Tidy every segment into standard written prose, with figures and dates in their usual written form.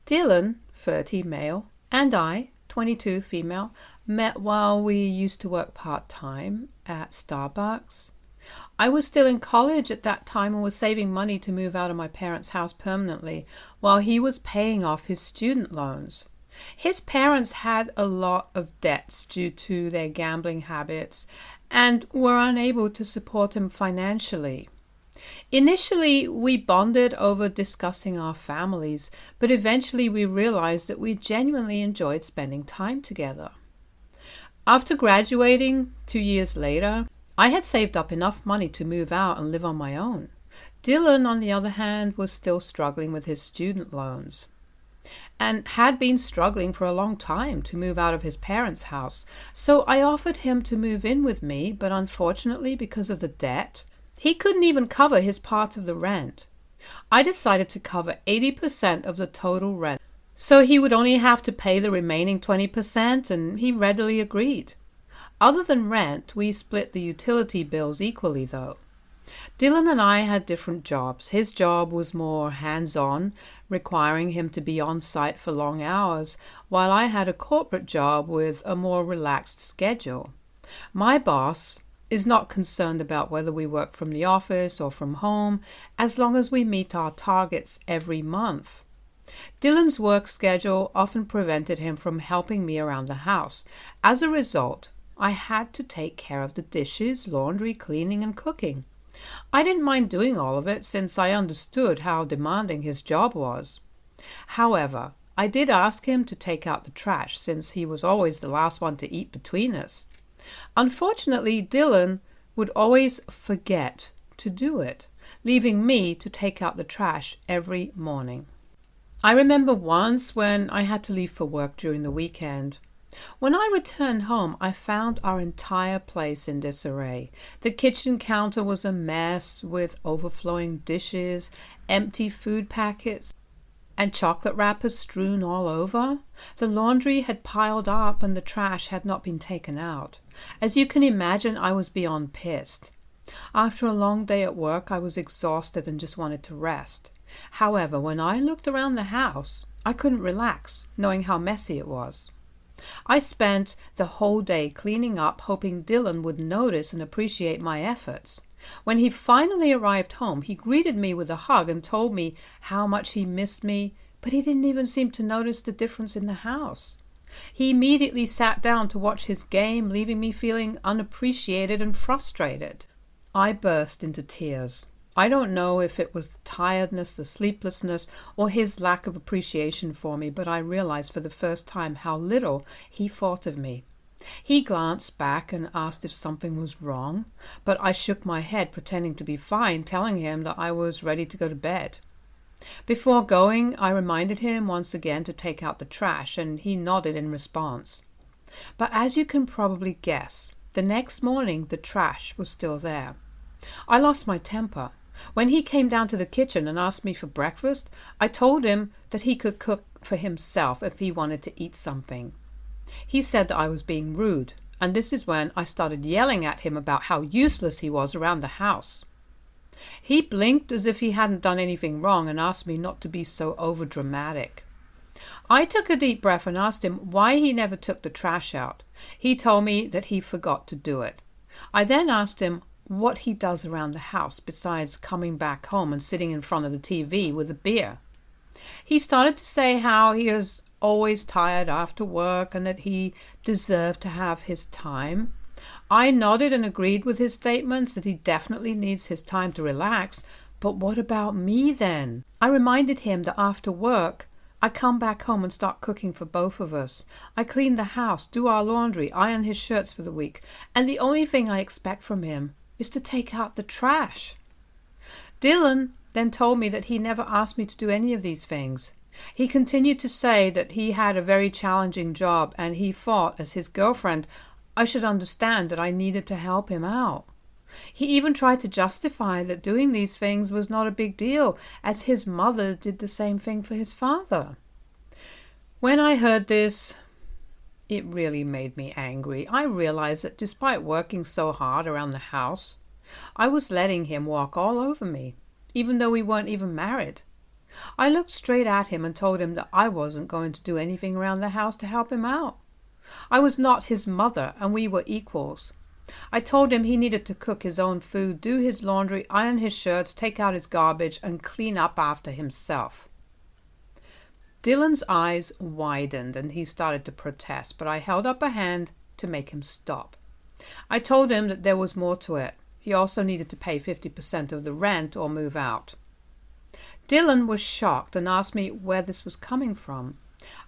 Dylan, 30 male, and I, 22 female, met while we used to work part-time at Starbucks. I was still in college at that time and was saving money to move out of my parents' house permanently while he was paying off his student loans. His parents had a lot of debts due to their gambling habits and were unable to support him financially. Initially, we bonded over discussing our families, but eventually we realized that we genuinely enjoyed spending time together. After graduating 2 years later, I had saved up enough money to move out and live on my own. Dylan, on the other hand, was still struggling with his student loans and had been struggling for a long time to move out of his parents' house. So I offered him to move in with me, but unfortunately, because of the debt, he couldn't even cover his part of the rent. I decided to cover 80% of the total rent, so he would only have to pay the remaining 20%, and he readily agreed. Other than rent, we split the utility bills equally, though. Dylan and I had different jobs. His job was more hands-on, requiring him to be on site for long hours, while I had a corporate job with a more relaxed schedule. My boss is not concerned about whether we work from the office or from home, as long as we meet our targets every month. Dylan's work schedule often prevented him from helping me around the house. As a result, I had to take care of the dishes, laundry, cleaning, and cooking. I didn't mind doing all of it since I understood how demanding his job was. However, I did ask him to take out the trash since he was always the last one to eat between us. Unfortunately, Dylan would always forget to do it, leaving me to take out the trash every morning. I remember once when I had to leave for work during the weekend. When I returned home, I found our entire place in disarray. The kitchen counter was a mess with overflowing dishes, empty food packets, and chocolate wrappers strewn all over. The laundry had piled up and the trash had not been taken out. As you can imagine, I was beyond pissed. After a long day at work, I was exhausted and just wanted to rest. However, when I looked around the house, I couldn't relax, knowing how messy it was. I spent the whole day cleaning up, hoping Dylan would notice and appreciate my efforts. When he finally arrived home, he greeted me with a hug and told me how much he missed me, but he didn't even seem to notice the difference in the house. He immediately sat down to watch his game, leaving me feeling unappreciated and frustrated. I burst into tears. I don't know if it was the tiredness, the sleeplessness, or his lack of appreciation for me, but I realized for the first time how little he thought of me. He glanced back and asked if something was wrong, but I shook my head, pretending to be fine, telling him that I was ready to go to bed. Before going, I reminded him once again to take out the trash, and he nodded in response. But as you can probably guess, the next morning the trash was still there. I lost my temper. When he came down to the kitchen and asked me for breakfast, I told him that he could cook for himself if he wanted to eat something. He said that I was being rude, and this is when I started yelling at him about how useless he was around the house. He blinked as if he hadn't done anything wrong and asked me not to be so overdramatic. I took a deep breath and asked him why he never took the trash out. He told me that he forgot to do it. I then asked him what he does around the house besides coming back home and sitting in front of the TV with a beer. He started to say how he is always tired after work and that he deserved to have his time. I nodded and agreed with his statements that he definitely needs his time to relax, but what about me then? I reminded him that after work, I come back home and start cooking for both of us. I clean the house, do our laundry, iron his shirts for the week, and the only thing I expect from him is to take out the trash. Dylan then told me that he never asked me to do any of these things. He continued to say that he had a very challenging job and he thought, as his girlfriend, I should understand that I needed to help him out. He even tried to justify that doing these things was not a big deal, as his mother did the same thing for his father. When I heard this, it really made me angry. I realized that despite working so hard around the house, I was letting him walk all over me, even though we weren't even married. I looked straight at him and told him that I wasn't going to do anything around the house to help him out. I was not his mother, and we were equals. I told him he needed to cook his own food, do his laundry, iron his shirts, take out his garbage, and clean up after himself. Dylan's eyes widened and he started to protest, but I held up a hand to make him stop. I told him that there was more to it. He also needed to pay 50% of the rent or move out. Dylan was shocked and asked me where this was coming from.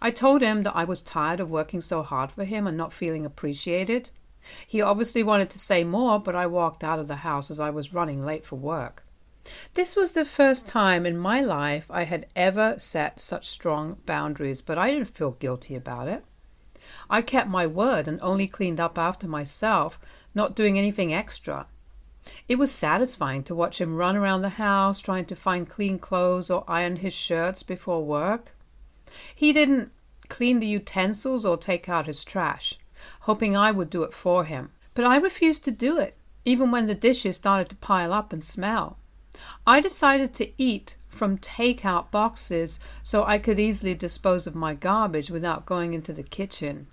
I told him that I was tired of working so hard for him and not feeling appreciated. He obviously wanted to say more, but I walked out of the house as I was running late for work. This was the first time in my life I had ever set such strong boundaries, but I didn't feel guilty about it. I kept my word and only cleaned up after myself, not doing anything extra. It was satisfying to watch him run around the house trying to find clean clothes or iron his shirts before work. He didn't clean the utensils or take out his trash, hoping I would do it for him. But I refused to do it, even when the dishes started to pile up and smell. I decided to eat from take-out boxes so I could easily dispose of my garbage without going into the kitchen.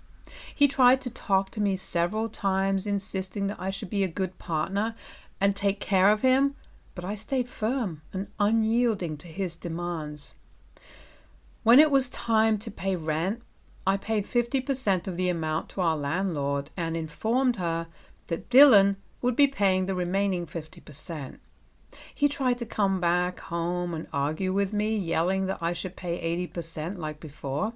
He tried to talk to me several times, insisting that I should be a good partner and take care of him, but I stayed firm and unyielding to his demands. When it was time to pay rent, I paid 50% of the amount to our landlord and informed her that Dylan would be paying the remaining 50%. He tried to come back home and argue with me, yelling that I should pay 80% like before,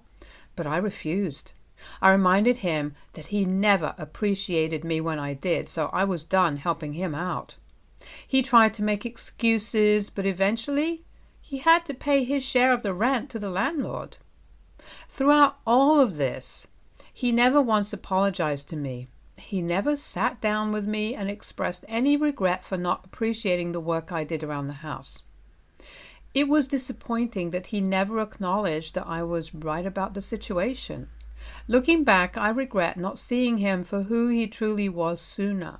but I refused. I reminded him that he never appreciated me when I did, so I was done helping him out. He tried to make excuses, but eventually he had to pay his share of the rent to the landlord. Throughout all of this, he never once apologized to me. He never sat down with me and expressed any regret for not appreciating the work I did around the house. It was disappointing that he never acknowledged that I was right about the situation. Looking back, I regret not seeing him for who he truly was sooner.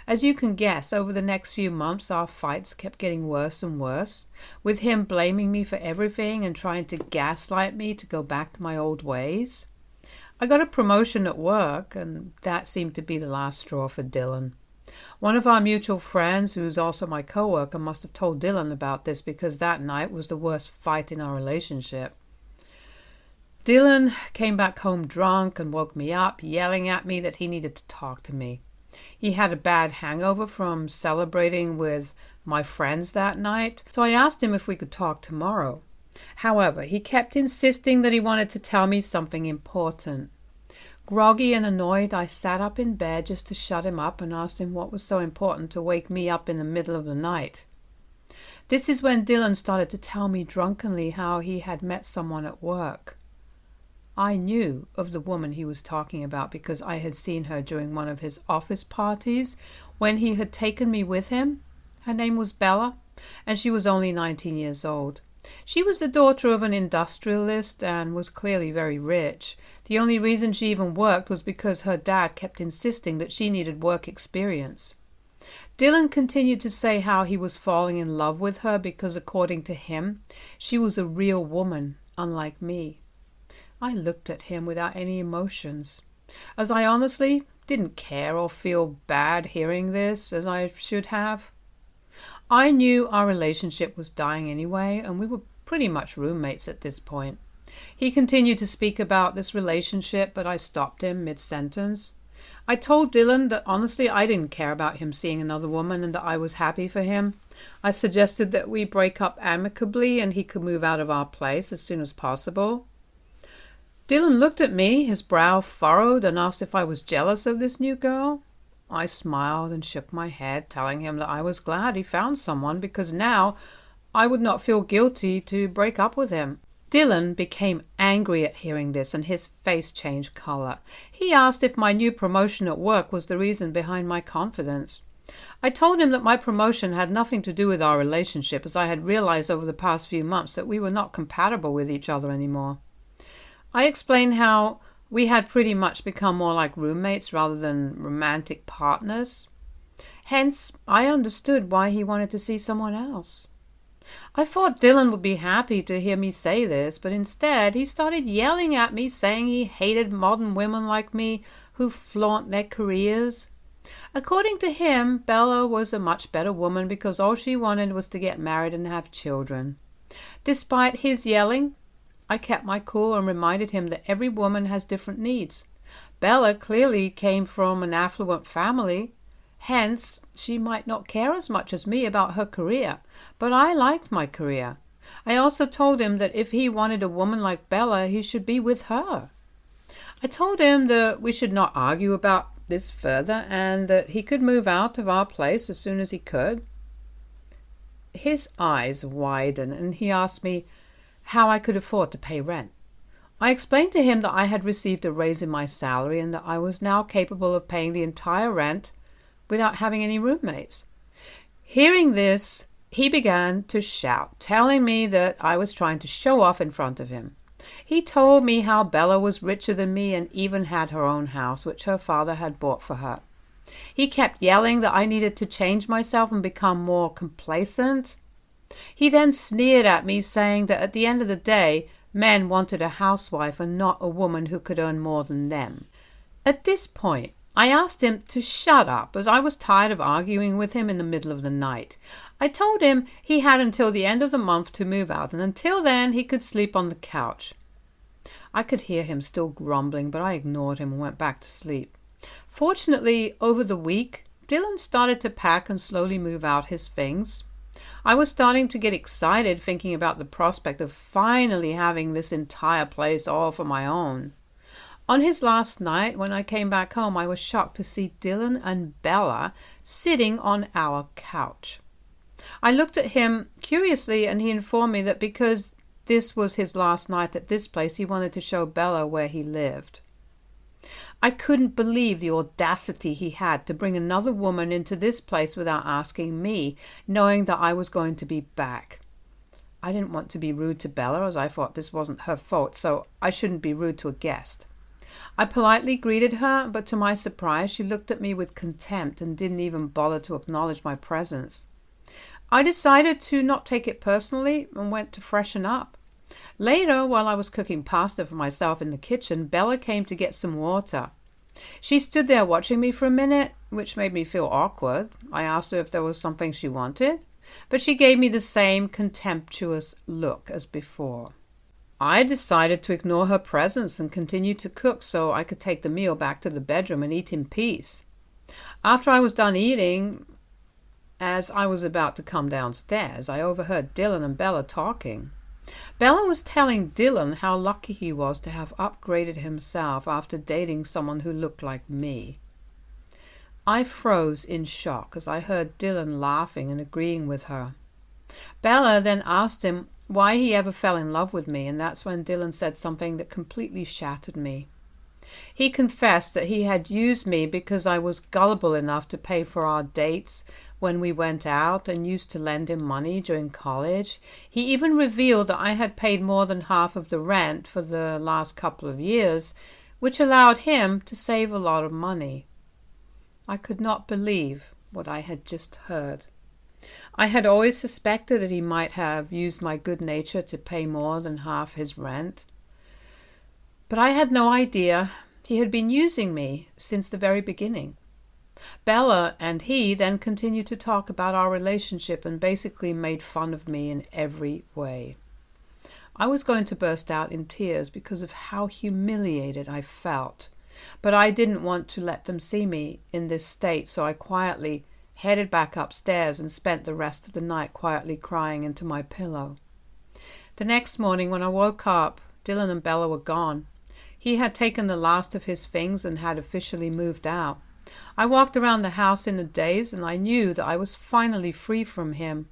As you can guess, over the next few months, our fights kept getting worse and worse, with him blaming me for everything and trying to gaslight me to go back to my old ways. I got a promotion at work, and that seemed to be the last straw for Dylan. One of our mutual friends, who's also my coworker, must have told Dylan about this because that night was the worst fight in our relationship. Dylan came back home drunk and woke me up, yelling at me that he needed to talk to me. He had a bad hangover from celebrating with my friends that night, so I asked him if we could talk tomorrow. However, he kept insisting that he wanted to tell me something important. Groggy and annoyed, I sat up in bed just to shut him up and asked him what was so important to wake me up in the middle of the night. This is when Dylan started to tell me drunkenly how he had met someone at work. I knew of the woman he was talking about because I had seen her during one of his office parties when he had taken me with him. Her name was Bella, and she was only 19 years old. She was the daughter of an industrialist and was clearly very rich. The only reason she even worked was because her dad kept insisting that she needed work experience. Dylan continued to say how he was falling in love with her because, according to him, she was a real woman, unlike me. I looked at him without any emotions, as I honestly didn't care or feel bad hearing this, as I should have. I knew our relationship was dying anyway, and we were pretty much roommates at this point. He continued to speak about this relationship, but I stopped him mid-sentence. I told Dylan that honestly I didn't care about him seeing another woman and that I was happy for him. I suggested that we break up amicably and he could move out of our place as soon as possible. Dylan looked at me, his brow furrowed, and asked if I was jealous of this new girl. I smiled and shook my head, telling him that I was glad he found someone because now I would not feel guilty to break up with him. Dylan became angry at hearing this and his face changed color. He asked if my new promotion at work was the reason behind my confidence. I told him that my promotion had nothing to do with our relationship, as I had realized over the past few months that we were not compatible with each other anymore. I explained how we had pretty much become more like roommates rather than romantic partners. Hence, I understood why he wanted to see someone else. I thought Dylan would be happy to hear me say this, but instead he started yelling at me, saying he hated modern women like me who flaunt their careers. According to him, Bella was a much better woman because all she wanted was to get married and have children. Despite his yelling, I kept my cool and reminded him that every woman has different needs. Bella clearly came from an affluent family. Hence, she might not care as much as me about her career, but I liked my career. I also told him that if he wanted a woman like Bella, he should be with her. I told him that we should not argue about this further and that he could move out of our place as soon as he could. His eyes widened and he asked me how I could afford to pay rent. I explained to him that I had received a raise in my salary and that I was now capable of paying the entire rent without having any roommates. Hearing this, he began to shout, telling me that I was trying to show off in front of him. He told me how Bella was richer than me and even had her own house, which her father had bought for her. He kept yelling that I needed to change myself and become more complacent. He then sneered at me, saying that at the end of the day, men wanted a housewife and not a woman who could earn more than them. At this point, I asked him to shut up, as I was tired of arguing with him in the middle of the night. I told him he had until the end of the month to move out, and until then he could sleep on the couch. I could hear him still grumbling, but I ignored him and went back to sleep. Fortunately, over the week, Dylan started to pack and slowly move out his things. I was starting to get excited thinking about the prospect of finally having this entire place all for my own. On his last night, when I came back home, I was shocked to see Dylan and Bella sitting on our couch. I looked at him curiously and he informed me that because this was his last night at this place, he wanted to show Bella where he lived. I couldn't believe the audacity he had to bring another woman into this place without asking me, knowing that I was going to be back. I didn't want to be rude to Bella, as I thought this wasn't her fault, so I shouldn't be rude to a guest. I politely greeted her, but to my surprise, she looked at me with contempt and didn't even bother to acknowledge my presence. I decided to not take it personally and went to freshen up. Later, while I was cooking pasta for myself in the kitchen, Bella came to get some water. She stood there watching me for a minute, which made me feel awkward. I asked her if there was something she wanted, but she gave me the same contemptuous look as before. I decided to ignore her presence and continue to cook so I could take the meal back to the bedroom and eat in peace. After I was done eating, as I was about to come downstairs, I overheard Dylan and Bella talking. Bella was telling Dylan how lucky he was to have upgraded himself after dating someone who looked like me. I froze in shock as I heard Dylan laughing and agreeing with her. Bella then asked him why he ever fell in love with me, and that's when Dylan said something that completely shattered me. He confessed that he had used me because I was gullible enough to pay for our dates when we went out and used to lend him money during college. He even revealed that I had paid more than half of the rent for the last couple of years, which allowed him to save a lot of money. I could not believe what I had just heard. I had always suspected that he might have used my good nature to pay more than half his rent. But I had no idea he had been using me since the very beginning. Bella and he then continued to talk about our relationship and basically made fun of me in every way. I was going to burst out in tears because of how humiliated I felt, but I didn't want to let them see me in this state, so I quietly headed back upstairs and spent the rest of the night quietly crying into my pillow. The next morning when I woke up, Dylan and Bella were gone. He had taken the last of his things and had officially moved out. I walked around the house in a daze and I knew that I was finally free from him.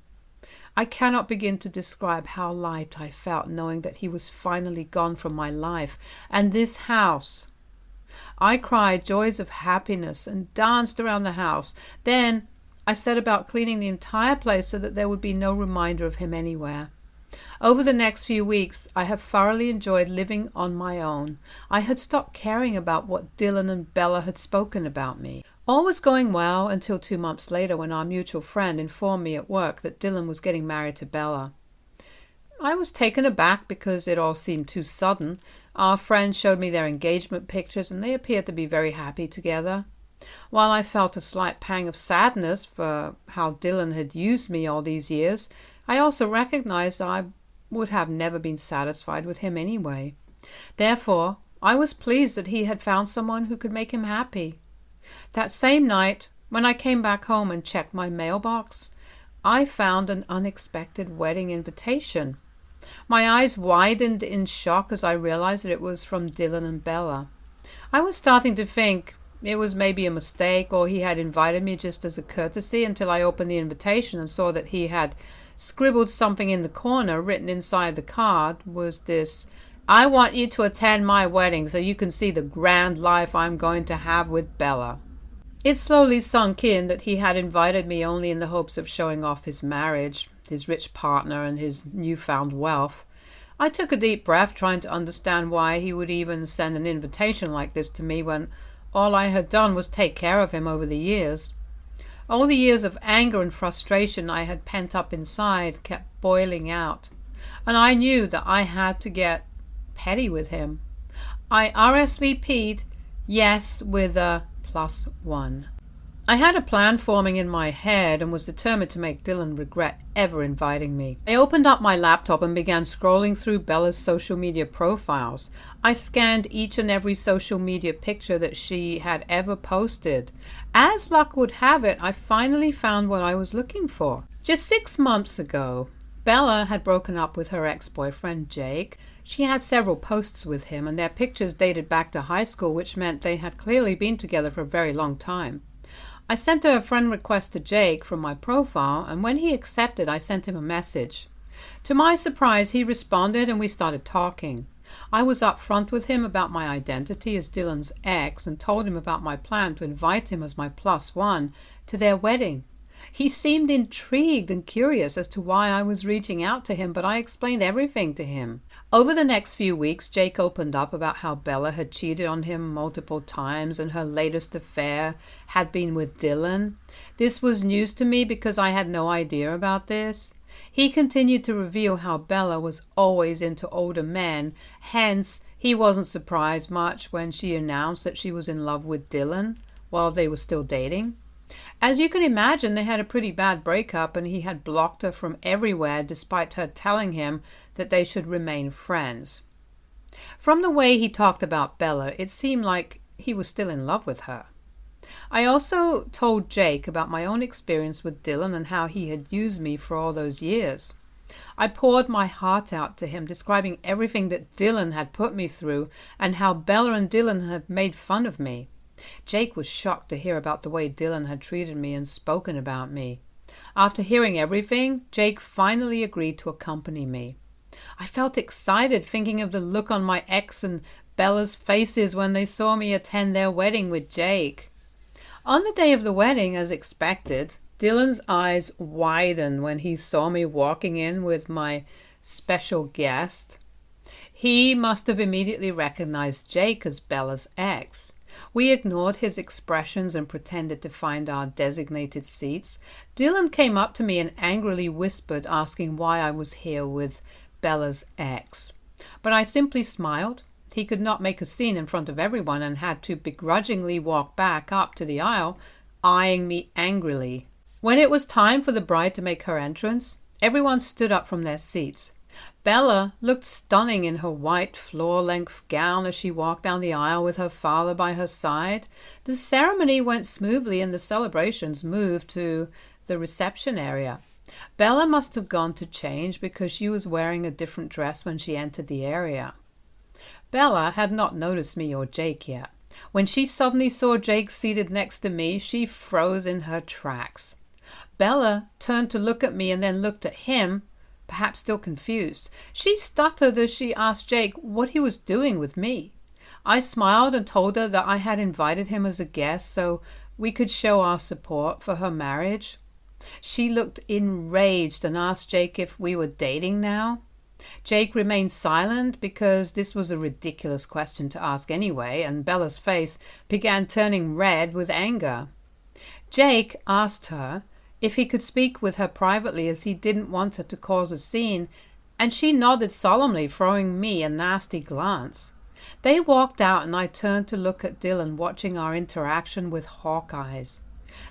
I cannot begin to describe how light I felt knowing that he was finally gone from my life and this house. I cried joys of happiness and danced around the house. Then I set about cleaning the entire place so that there would be no reminder of him anywhere. Over the next few weeks, I have thoroughly enjoyed living on my own. I had stopped caring about what Dylan and Bella had spoken about me. All was going well until 2 months later when our mutual friend informed me at work that Dylan was getting married to Bella. I was taken aback because it all seemed too sudden. Our friend showed me their engagement pictures and they appeared to be very happy together. While I felt a slight pang of sadness for how Dylan had used me all these years, I also recognized I would have never been satisfied with him anyway. Therefore, I was pleased that he had found someone who could make him happy. That same night, when I came back home and checked my mailbox, I found an unexpected wedding invitation. My eyes widened in shock as I realized that it was from Dylan and Bella. I was starting to think it was maybe a mistake or he had invited me just as a courtesy until I opened the invitation and saw that he had scribbled something in the corner. Written inside the card was this: "I want you to attend my wedding so you can see the grand life I'm going to have with Bella." It slowly sunk in that he had invited me only in the hopes of showing off his marriage, his rich partner, and his newfound wealth. I took a deep breath, trying to understand why he would even send an invitation like this to me when all I had done was take care of him over the years. All the years of anger and frustration I had pent up inside kept boiling out, and I knew that I had to get petty with him. I RSVP'd yes with a +1. I had a plan forming in my head and was determined to make Dylan regret ever inviting me. I opened up my laptop and began scrolling through Bella's social media profiles. I scanned each and every social media picture that she had ever posted. As luck would have it, I finally found what I was looking for. Just 6 months ago, Bella had broken up with her ex-boyfriend, Jake. She had several posts with him, and their pictures dated back to high school, which meant they had clearly been together for a very long time. I sent a friend request to Jake from my profile, and when he accepted, I sent him a message. To my surprise, he responded and we started talking. I was upfront with him about my identity as Dylan's ex and told him about my plan to invite him as my +1 to their wedding. He seemed intrigued and curious as to why I was reaching out to him, but I explained everything to him. Over the next few weeks, Jake opened up about how Bella had cheated on him multiple times and her latest affair had been with Dylan. This was news to me because I had no idea about this. He continued to reveal how Bella was always into older men, hence he wasn't surprised much when she announced that she was in love with Dylan while they were still dating. As you can imagine, they had a pretty bad breakup and he had blocked her from everywhere despite her telling him that they should remain friends. From the way he talked about Bella, it seemed like he was still in love with her. I also told Jake about my own experience with Dylan and how he had used me for all those years. I poured my heart out to him, describing everything that Dylan had put me through and how Bella and Dylan had made fun of me. Jake was shocked to hear about the way Dylan had treated me and spoken about me. After hearing everything, Jake finally agreed to accompany me. I felt excited thinking of the look on my ex and Bella's faces when they saw me attend their wedding with Jake. On the day of the wedding, as expected, Dylan's eyes widened when he saw me walking in with my special guest. He must have immediately recognized Jake as Bella's ex. We ignored his expressions and pretended to find our designated seats. Dylan came up to me and angrily whispered, asking why I was here with Bella's ex. But I simply smiled. He could not make a scene in front of everyone and had to begrudgingly walk back up to the aisle, eyeing me angrily. When it was time for the bride to make her entrance, everyone stood up from their seats. Bella looked stunning in her white floor-length gown as she walked down the aisle with her father by her side. The ceremony went smoothly and the celebrations moved to the reception area. Bella must have gone to change because she was wearing a different dress when she entered the area. Bella had not noticed me or Jake yet. When she suddenly saw Jake seated next to me, she froze in her tracks. Bella turned to look at me and then looked at him, perhaps still confused. She stuttered as she asked Jake what he was doing with me. I smiled and told her that I had invited him as a guest so we could show our support for her marriage. She looked enraged and asked Jake if we were dating now. Jake remained silent because this was a ridiculous question to ask anyway, and Bella's face began turning red with anger. Jake asked her if he could speak with her privately as he didn't want her to cause a scene, and she nodded solemnly, throwing me a nasty glance. They walked out and I turned to look at Dylan, watching our interaction with hawk eyes.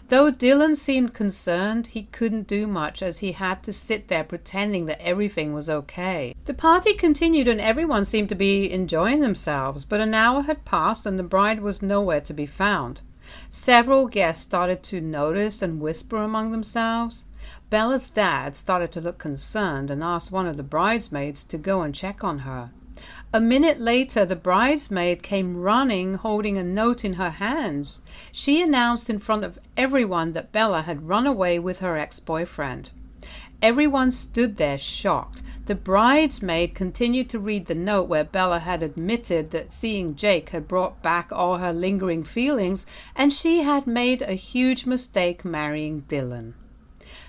Though Dylan seemed concerned, he couldn't do much as he had to sit there pretending that everything was okay. The party continued and everyone seemed to be enjoying themselves, but an hour had passed and the bride was nowhere to be found. Several guests started to notice and whisper among themselves. Bella's dad started to look concerned and asked one of the bridesmaids to go and check on her. A minute later, the bridesmaid came running, holding a note in her hands. She announced in front of everyone that Bella had run away with her ex-boyfriend. Everyone stood there shocked. The bridesmaid continued to read the note where Bella had admitted that seeing Jake had brought back all her lingering feelings, and she had made a huge mistake marrying Dylan.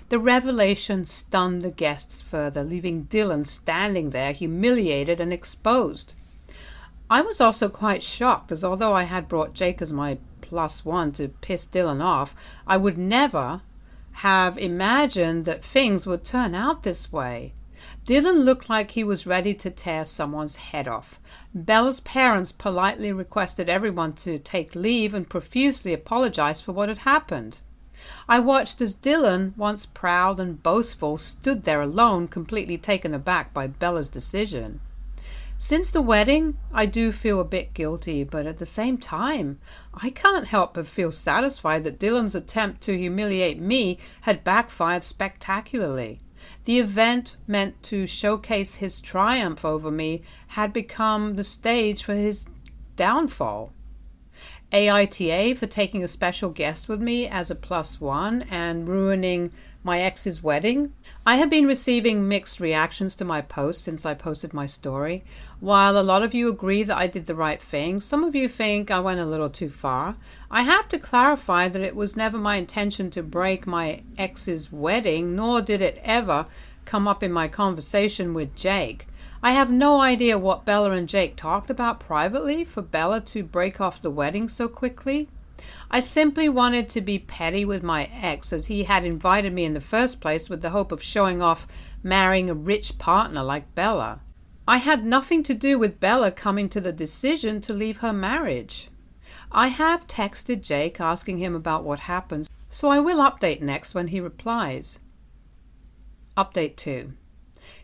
The revelation stunned the guests further, leaving Dylan standing there, humiliated and exposed. I was also quite shocked, as although I had brought Jake as my +1 to piss Dylan off, I would never have imagined that things would turn out this way. Dylan looked like he was ready to tear someone's head off. Bella's parents politely requested everyone to take leave and profusely apologized for what had happened. I watched as Dylan, once proud and boastful, stood there alone, completely taken aback by Bella's decision. Since the wedding, I do feel a bit guilty, but at the same time, I can't help but feel satisfied that Dylan's attempt to humiliate me had backfired spectacularly. The event meant to showcase his triumph over me had become the stage for his downfall. AITA for taking a special guest with me as a +1 and ruining my ex's wedding. I have been receiving mixed reactions to my post since I posted my story. While a lot of you agree that I did the right thing, some of you think I went a little too far. I have to clarify that it was never my intention to break my ex's wedding, nor did it ever come up in my conversation with Jake. I have no idea what Bella and Jake talked about privately for Bella to break off the wedding so quickly. I simply wanted to be petty with my ex, as he had invited me in the first place with the hope of showing off marrying a rich partner like Bella. I had nothing to do with Bella coming to the decision to leave her marriage. I have texted Jake asking him about what happened, so I will update next when he replies. Update 2.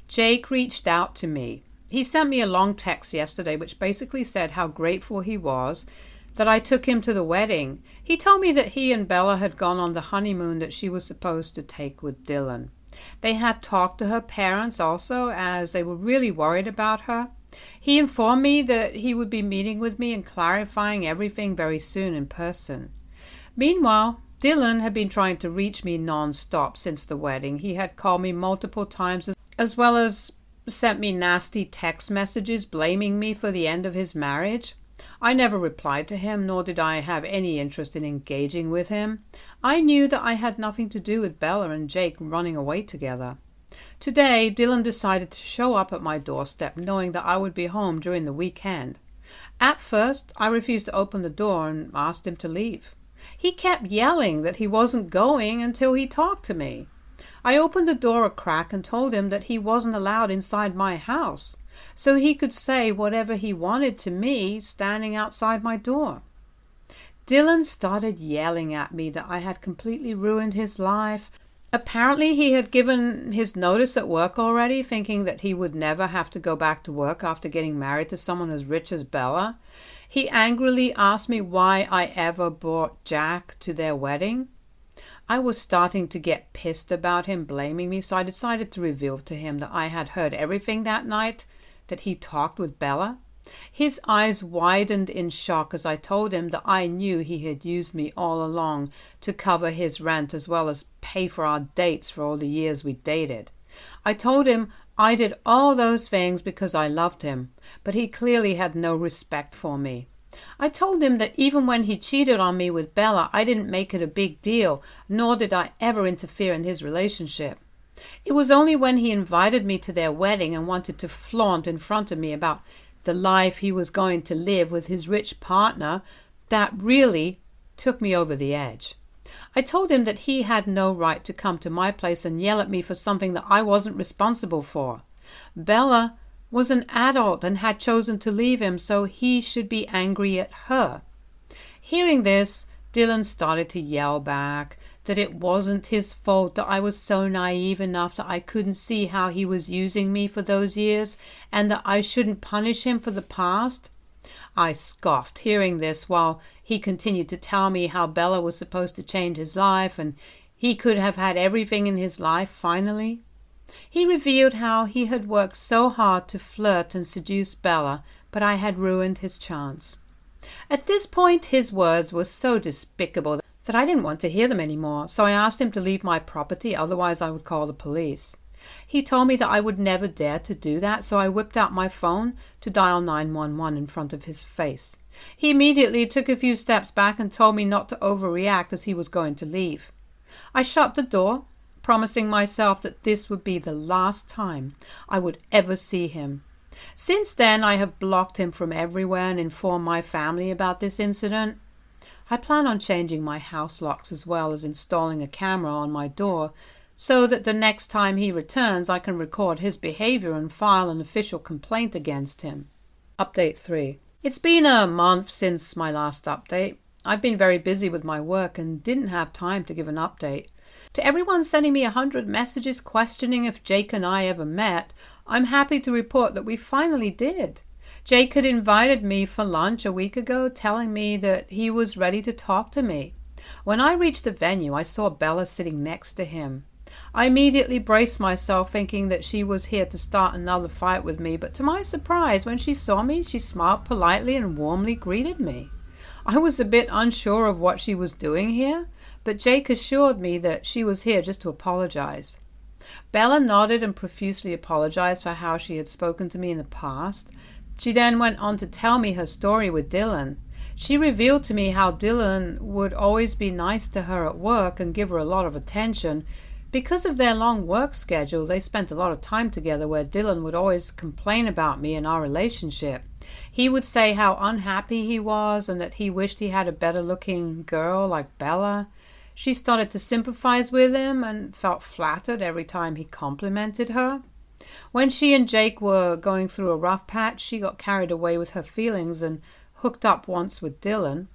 Jake reached out to me. He sent me a long text yesterday which basically said how grateful he was that I took him to the wedding. He told me that he and Bella had gone on the honeymoon that she was supposed to take with Dylan. They had talked to her parents also, as they were really worried about her. He informed me that he would be meeting with me and clarifying everything very soon in person. Meanwhile, Dylan had been trying to reach me non-stop since the wedding. He had called me multiple times, as well as sent me nasty text messages blaming me for the end of his marriage. I never replied to him, nor did I have any interest in engaging with him. I knew that I had nothing to do with Bella and Jake running away together. Today, Dylan decided to show up at my doorstep, knowing that I would be home during the weekend. At first, I refused to open the door and asked him to leave. He kept yelling that he wasn't going until he talked to me. I opened the door a crack and told him that he wasn't allowed inside my house, so he could say whatever he wanted to me standing outside my door. Dylan started yelling at me that I had completely ruined his life. Apparently he had given his notice at work already, thinking that he would never have to go back to work after getting married to someone as rich as Bella. He angrily asked me why I ever brought Jack to their wedding. I was starting to get pissed about him blaming me, so I decided to reveal to him that I had heard everything that night, that he talked with Bella. His eyes widened in shock as I told him that I knew he had used me all along to cover his rent as well as pay for our dates for all the years we dated. I told him I did all those things because I loved him, but he clearly had no respect for me. I told him that even when he cheated on me with Bella, I didn't make it a big deal, nor did I ever interfere in his relationship. It was only when he invited me to their wedding and wanted to flaunt in front of me about the life he was going to live with his rich partner that really took me over the edge. I told him that he had no right to come to my place and yell at me for something that I wasn't responsible for. Bella was an adult and had chosen to leave him, so he should be angry at her. Hearing this, Dylan started to yell back that it wasn't his fault, that I was so naive enough that I couldn't see how he was using me for those years, and that I shouldn't punish him for the past. I scoffed hearing this while he continued to tell me how Bella was supposed to change his life and he could have had everything in his life finally. He revealed how he had worked so hard to flirt and seduce Bella, but I had ruined his chance. At this point, his words were so despicable that I didn't want to hear them anymore, so I asked him to leave my property, otherwise I would call the police. He told me that I would never dare to do that, so I whipped out my phone to dial 911 in front of his face. He immediately took a few steps back and told me not to overreact as he was going to leave. I shut the door, promising myself that this would be the last time I would ever see him. Since then, I have blocked him from everywhere and informed my family about this incident. I plan on changing my house locks as well as installing a camera on my door so that the next time he returns I can record his behavior and file an official complaint against him. Update 3. It's been a month since my last update. I've been very busy with my work and didn't have time to give an update. To everyone sending me 100 messages questioning if Jake and I ever met, I'm happy to report that we finally did. Jake had invited me for lunch a week ago, telling me that he was ready to talk to me. When I reached the venue, I saw Bella sitting next to him. I immediately braced myself, thinking that she was here to start another fight with me, but to my surprise, when she saw me, she smiled politely and warmly greeted me. I was a bit unsure of what she was doing here, but Jake assured me that she was here just to apologize. Bella nodded and profusely apologized for how she had spoken to me in the past. She then went on to tell me her story with Dylan. She revealed to me how Dylan would always be nice to her at work and give her a lot of attention. Because of their long work schedule, they spent a lot of time together where Dylan would always complain about me and our relationship. He would say how unhappy he was and that he wished he had a better-looking girl like Bella. She started to sympathize with him and felt flattered every time he complimented her. When she and Jake were going through a rough patch, she got carried away with her feelings and hooked up once with Dylan.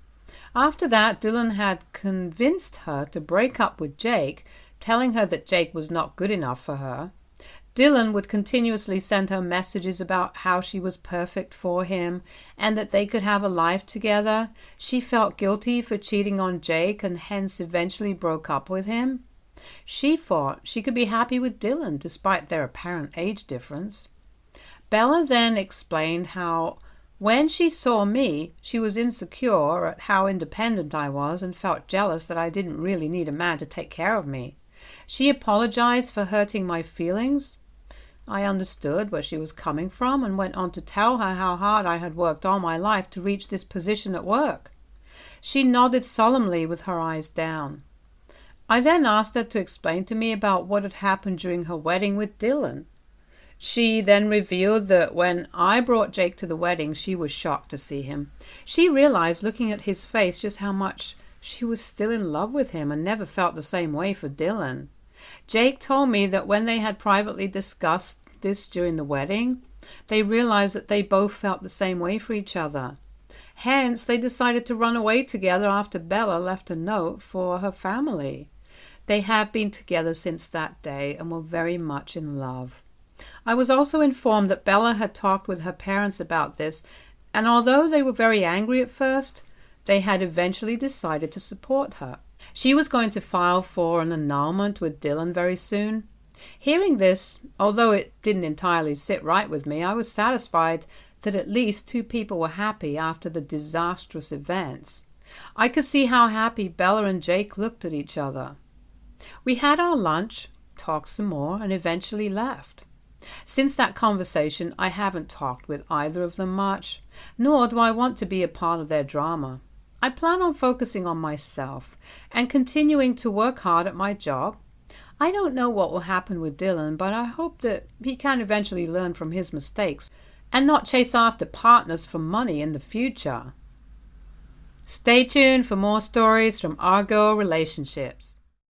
After that, Dylan had convinced her to break up with Jake, telling her that Jake was not good enough for her. Dylan would continuously send her messages about how she was perfect for him and that they could have a life together. She felt guilty for cheating on Jake and hence eventually broke up with him. She thought she could be happy with Dylan despite their apparent age difference. Bella then explained how when she saw me, she was insecure at how independent I was and felt jealous that I didn't really need a man to take care of me. She apologized for hurting my feelings. I understood where she was coming from and went on to tell her how hard I had worked all my life to reach this position at work. She nodded solemnly with her eyes down. I then asked her to explain to me about what had happened during her wedding with Dylan. She then revealed that when I brought Jake to the wedding, she was shocked to see him. She realized, looking at his face, just how much she was still in love with him and never felt the same way for Dylan. Jake told me that when they had privately discussed this during the wedding, they realized that they both felt the same way for each other. Hence, they decided to run away together after Bella left a note for her family. They have been together since that day and were very much in love. I was also informed that Bella had talked with her parents about this, and although they were very angry at first, they had eventually decided to support her. She was going to file for an annulment with Dylan very soon. Hearing this, although it didn't entirely sit right with me, I was satisfied that at least two people were happy after the disastrous events. I could see how happy Bella and Jake looked at each other. We had our lunch, talked some more, and eventually left. Since that conversation, I haven't talked with either of them much, nor do I want to be a part of their drama. I plan on focusing on myself and continuing to work hard at my job. I don't know what will happen with Dylan, but I hope that he can eventually learn from his mistakes and not chase after partners for money in the future. Stay tuned for more stories from our girl relationships.